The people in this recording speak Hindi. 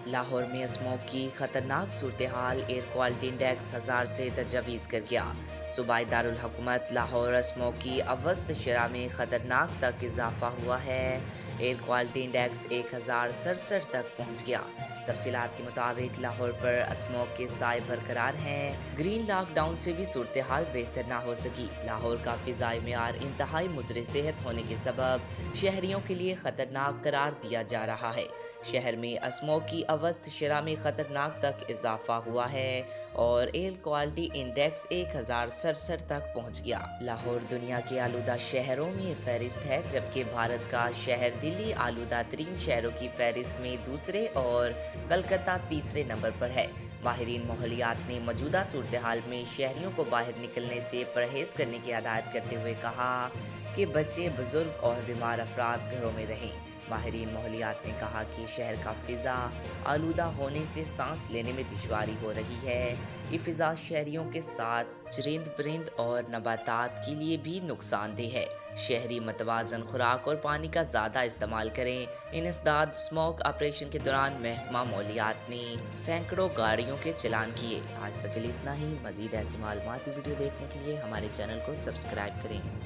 लाहौर में स्मॉग की खतरनाक सूरत हाल एयर क्वालिटी इंडेक्स 1000 से तजावीज़ कर गया। सूबाई दारुल हुकूमत लाहौर स्मॉग की अवस्त शरह में खतरनाक तक इजाफा हुआ है। एयर क्वालिटी इंडेक्स 1067 तक पहुंच गया। तफसीलात के मुताबिक लाहौर पर स्मॉग के साए बरकरार हैं। ग्रीन लॉकडाउन से भी सूरत हाल बेहतर ना हो सकी। लाहौर का फिजाई मेयार इंतहाई मुज़र सेहत होने के सबब शहरियों के लिए खतरनाक करार दिया जा रहा है। शहर में स्मॉग की अवस्त शरह में खतरनाक तक इजाफा हुआ है और एयर क्वालिटी इंडेक्स 1067 तक पहुंच गया। लाहौर दुनिया के आलूदा शहरों में फहरिस्त है, जबकि भारत का शहर दिल्ली आलूदा तरीन शहरों की फहरिस्त में दूसरे और कलकत्ता तीसरे नंबर पर है। माहिरीन माहौलियात ने मौजूदा सूरत हाल में शहरियों को बाहर निकलने से परहेज करने की हिदायत करते हुए कहा कि बच्चे, बुजुर्ग और बीमार अफराद घरों में रहें। माहिरीन माहौलियात ने कहा कि शहर का फ़िज़ा आलूदा होने से सांस लेने में दुश्वारी हो रही है। ये फ़िज़ा शहरियों के साथ चरिंद परिंद और नबातात के लिए भी नुकसानदेह है। शहरी मतवाजन खुराक और पानी का ज़्यादा इस्तेमाल करें। इंसदाद स्मॉग ऑपरेशन के दौरान महकमा माहौलियात ने सैकड़ों गाड़ियों के चलान किए। आज तक के लिए इतना ही। मज़ीद ऐसी मालूमाती वीडियो देखने के लिए हमारे चैनल को सब्सक्राइब करें।